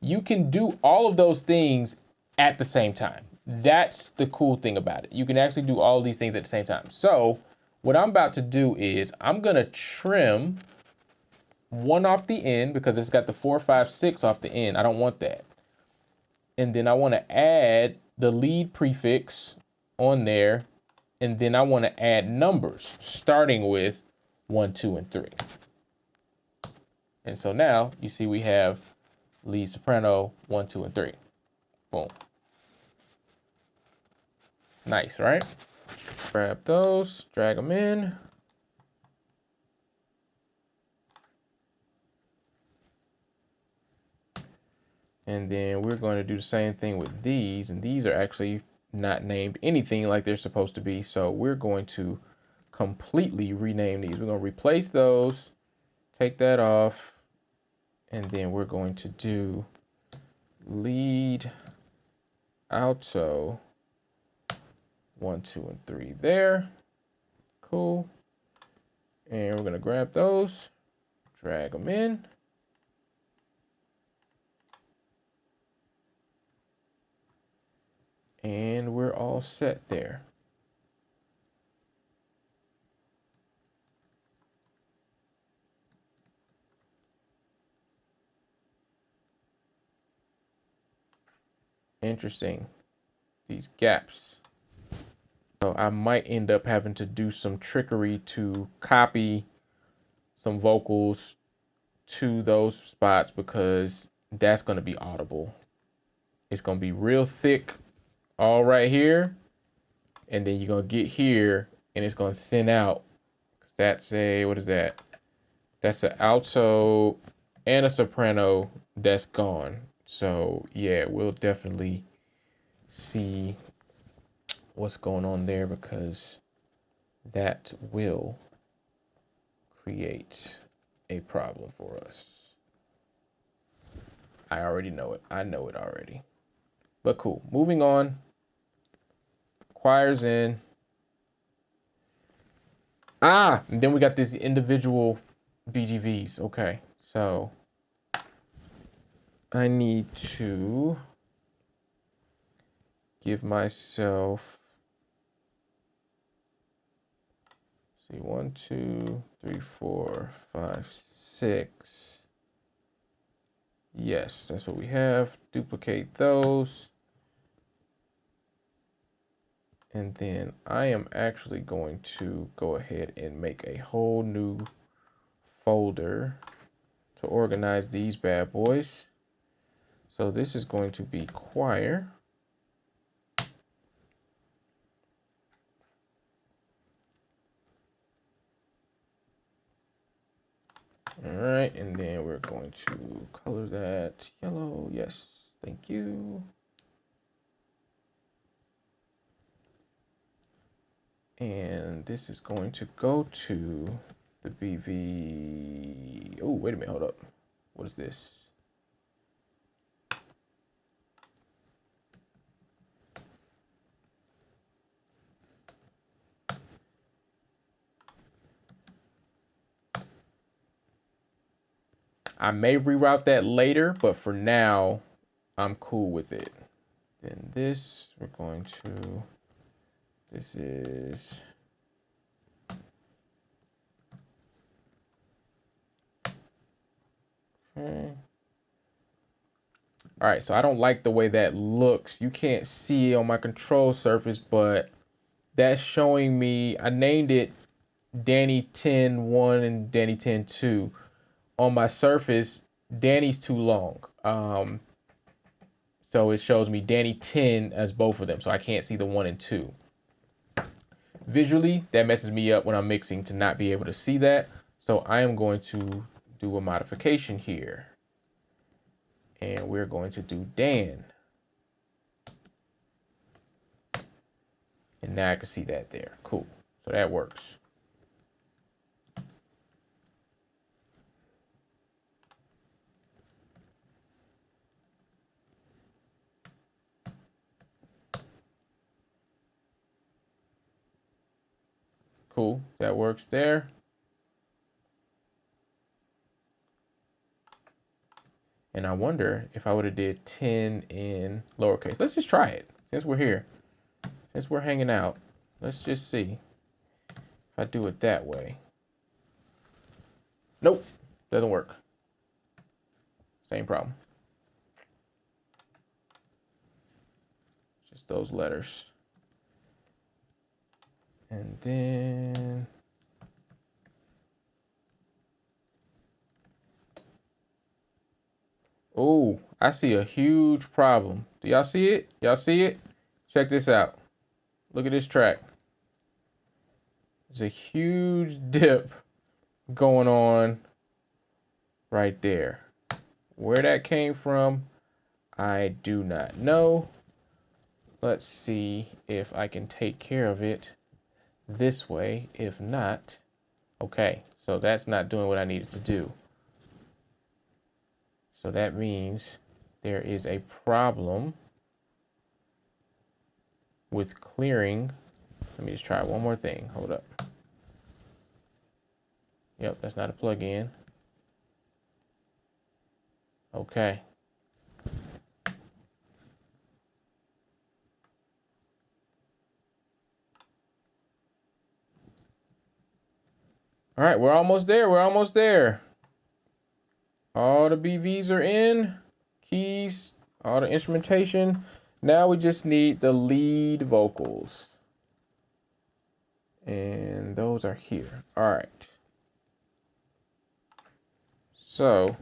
You can do all of those things at the same time. That's the cool thing about it. You can actually do all these things at the same time. So what I'm about to do is I'm gonna trim 1 off the end because it's got the 4, 5, 6 off the end. I don't want that. And then I want to add the lead prefix on there. And then I want to add numbers starting with 1, 2, and 3. And so now you see we have lead soprano 1, 2, and 3. Boom. Nice, right? Grab those, drag them in. And then we're going to do the same thing with these. And these are actually not named anything like they're supposed to be. So we're going to completely rename these. We're going to replace those, take that off, and then we're going to do lead alto 1, 2, and 3 there. Cool. And we're going to grab those, drag them in. And we're all set there. Interesting, these gaps. So I might end up having to do some trickery to copy some vocals to those spots because that's going to be audible. It's going to be real thick all right here. And then you're going to get here and it's going to thin out. That's a, what is that? That's an alto and a soprano that's gone. So yeah, we'll definitely see what's going on there because that will create a problem for us. I already know it. I know it already. But cool. Moving on. Choirs in. And then we got these individual BGVs. Okay, so I need to give myself, see, 1, 2, 3, 4, 5, 6. Yes, that's what we have. Duplicate those. And then I am actually going to go ahead and make a whole new folder to organize these bad boys. So this is going to be choir. All right, and then we're going to color that yellow. Yes, thank you. And this is going to go to the BV. Oh, wait a minute, hold up. What is this? I may reroute that later, but for now, I'm cool with it. Then this, we're going to, this is, okay. All right, so I don't like the way that looks. You can't see it on my control surface, but that's showing me, I named it Danny 10-1 and Danny 10-2. On my surface, Danny's too long. So it shows me Danny 10 as both of them. So I can't see the 1 and 2. Visually, that messes me up when I'm mixing to not be able to see that. So I am going to do a modification here. And we're going to do Dan. And now I can see that there. Cool. So that works. Cool. That works there. And I wonder if I would have did 10 in lowercase. Let's just try it. Since we're here. Since we're hanging out. Let's just see if I do it that way. Nope. doesn't work. Same problem. Just those letters. And then oh, I see a huge problem. Do y'all see it? Y'all see it? Check this out. Look at this track. There's a huge dip going on right there. Where that came from, I do not know. Let's see if I can take care of it this way. If not, okay, so that's not doing what I needed to do. So that means there is a problem with clearing. Let me just try one more thing. Hold up. Yep, that's not a plugin. Okay. All right, we're almost there. We're almost there. All the BVs are in, keys, all the instrumentation. Now we just need the lead vocals. And those are here. All right. So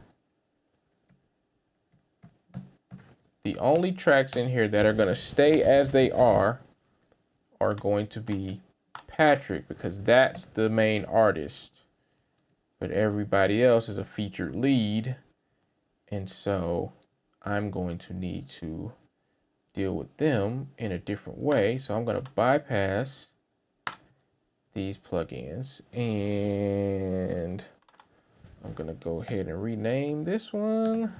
the only tracks in here that are going to stay as they are going to be Patrick, because that's the main artist. But everybody else is a featured lead. And so I'm going to need to deal with them in a different way. So I'm going to bypass these plugins and I'm going to go ahead and rename this one.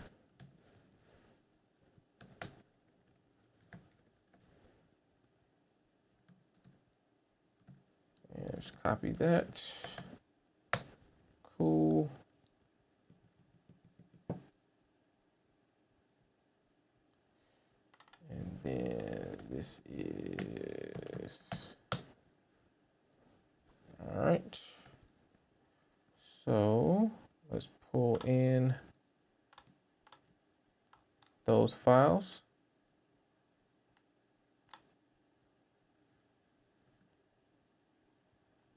And just copy that. Cool. And then this is, all right. So let's pull in those files.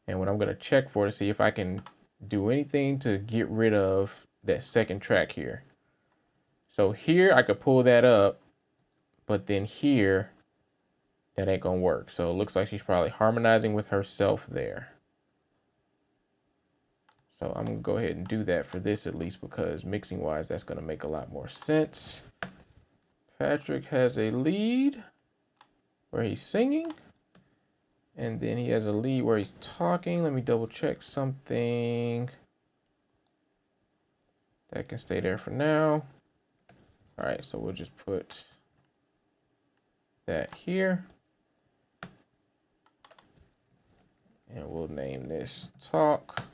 And what I'm going to check for to see if I can do anything to get rid of that second track here. So here I could pull that up, but then here that ain't gonna work. So it looks like she's probably harmonizing with herself there. So I'm gonna go ahead and do that for this at least, because mixing wise, that's gonna make a lot more sense. Patrick has a lead where he's singing, and then he has a lead where he's talking. Let me double check something. That can stay there for now. All right, so we'll just put that here. And we'll name this talk.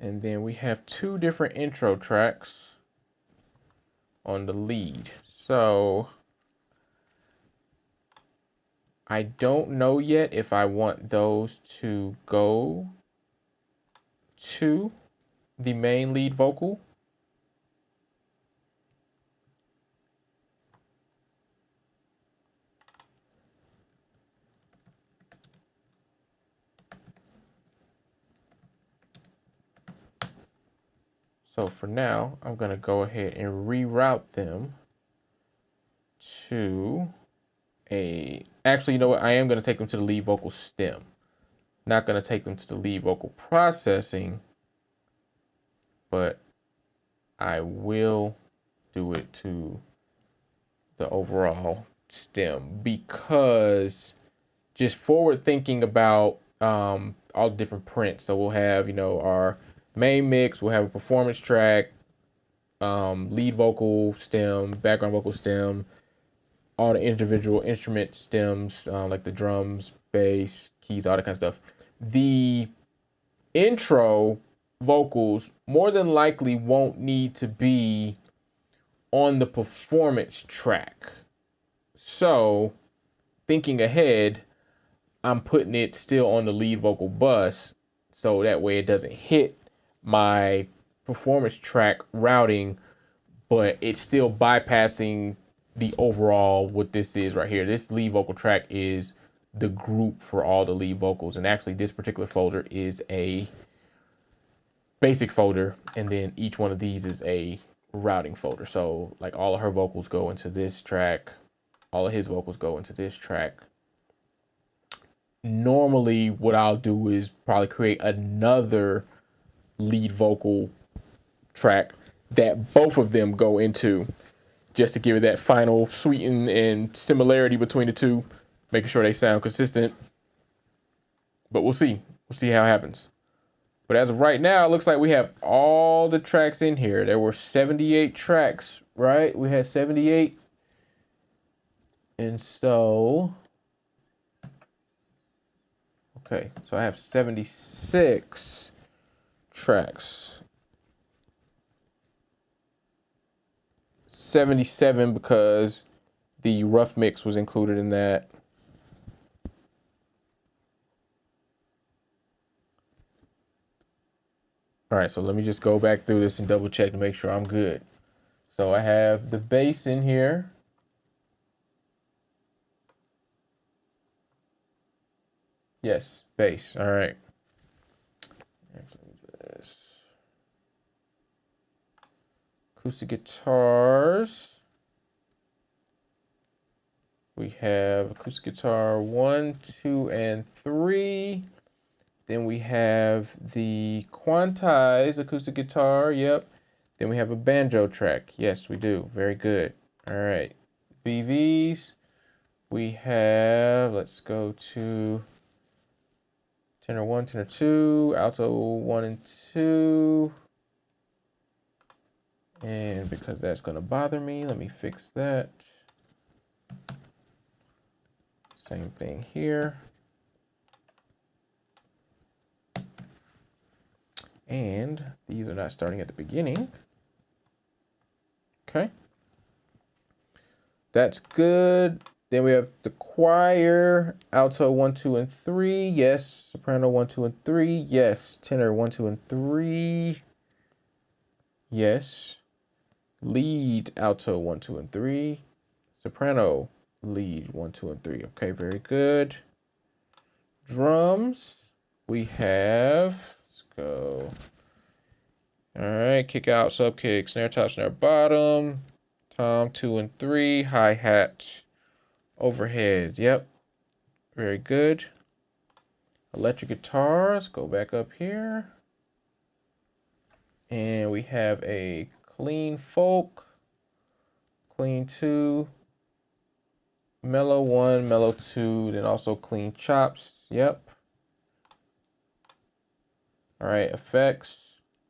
And then we have two different intro tracks on the lead. So I don't know yet if I want those to go to the main lead vocal. So for now, I'm going to go ahead and reroute them to actually, you know what? I am going to take them to the lead vocal stem. Not going to take them to the lead vocal processing, but I will do it to the overall stem, because just forward thinking about all the different prints. So we'll have, you know, our main mix, we'll have a performance track, lead vocal stem, background vocal stem, all the individual instrument stems, like the drums, bass, keys, all that kind of stuff. The intro vocals more than likely won't need to be on the performance track. So thinking ahead, I'm putting it still on the lead vocal bus so that way it doesn't hit my performance track routing, but it's still bypassing the overall what this is right here. This lead vocal track is the group for all the lead vocals, and actually this particular folder is a basic folder, and then each one of these is a routing folder. So like all of her vocals go into this track, all of his vocals go into this track. Normally what I'll do is probably create another lead vocal track that both of them go into, just to give it that final sweeten and similarity between the two, making sure they sound consistent. But we'll see how it happens. But as of right now, it looks like we have all the tracks in here. There were 78 tracks, right? We had 78. And so, okay, so I have 76 tracks. 77 because the rough mix was included in that. All right, so let me just go back through this and double check to make sure I'm good. So I have the bass in here. Yes, bass. All right. Acoustic guitars. We have acoustic guitar 1, 2, and 3. Then we have the quantized acoustic guitar. Yep. Then we have a banjo track. Yes, we do. Very good. All right. BVs. We have, let's go to tenor 1, tenor 2, alto 1 and 2. And because that's going to bother me, let me fix that. Same thing here. And these are not starting at the beginning. Okay. That's good. Then we have the choir, alto 1, 2, and 3. Yes. Soprano 1, 2, and 3. Yes. Tenor 1, 2, and 3. Yes. Lead, alto 1, 2, and 3. Soprano, lead 1, 2, and 3. Okay, very good. Drums, we have, let's go. All right, kick out, sub kick, snare top, snare bottom, tom 2 and 3, hi-hat, overheads. Yep, very good. Electric guitars, go back up here. And we have a clean folk, clean 2, mellow 1, mellow 2, then also clean chops. Yep. All right, effects.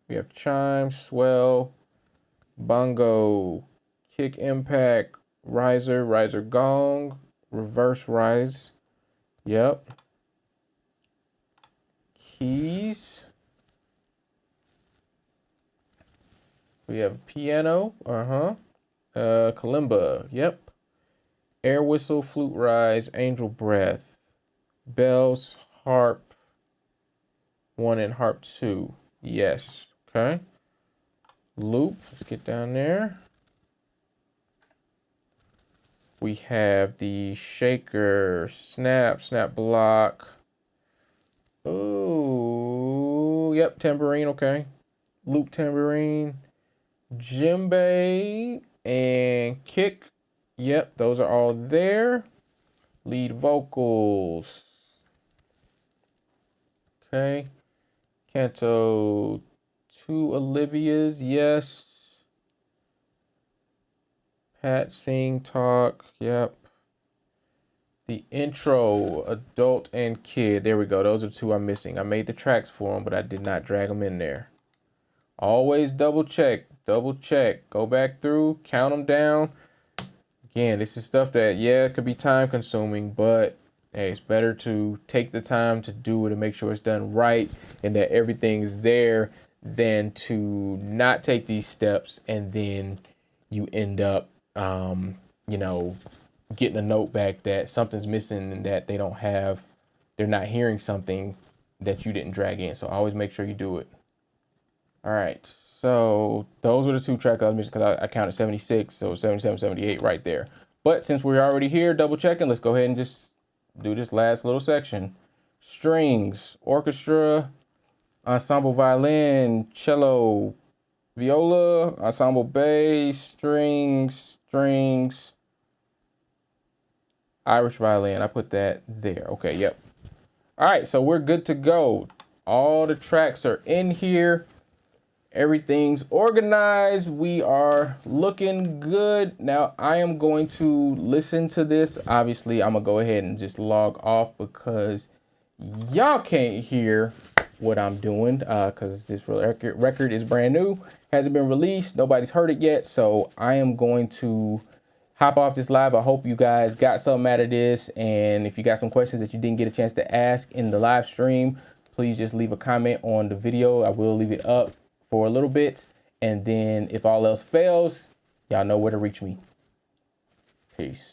We have chime, swell, bongo, kick impact, riser, riser gong, reverse rise. Yep. Keys. We have piano. Kalimba. Yep. Air whistle, flute rise, angel breath, bells, harp 1 and harp 2. Yes. Okay. Loop. Let's get down there. We have the shaker, snap, snap block. Oh, yep, tambourine. Okay. Loop tambourine, djembe, and kick. Yep, those are all there. Lead vocals. Okay. Canto 2 Olivia's, yes. Pat sing talk, yep. The intro, adult and kid. There we go. Those are 2 I'm missing. I made the tracks for them, but I did not drag them in there. Always double check. Go back through, count them down. Again, this is stuff that, yeah, it could be time consuming, but hey, it's better to take the time to do it and make sure it's done right and that everything is there than to not take these steps and then you end up, you know, getting a note back that something's missing and that they're not hearing something that you didn't drag in. So always make sure you do it. All right, so those were the 2 track elements because I counted 76, so 77, 78 right there. But since we're already here double checking, let's go ahead and just do this last little section. Strings, orchestra, ensemble violin, cello, viola, ensemble bass, strings, Irish violin. I put that there. Okay, yep. All right, so we're good to go. All the tracks are in here. Everything's organized. We are looking good. Now I am going to listen to this. Obviously, I'm gonna go ahead and just log off because y'all can't hear what I'm doing because this record is brand new, hasn't been released, nobody's heard it yet. So I am going to hop off this live. I hope you guys got something out of this, and if you got some questions that you didn't get a chance to ask in the live stream, please just leave a comment on the video. I will leave it up for a little bit, and then if all else fails, y'all know where to reach me. Peace.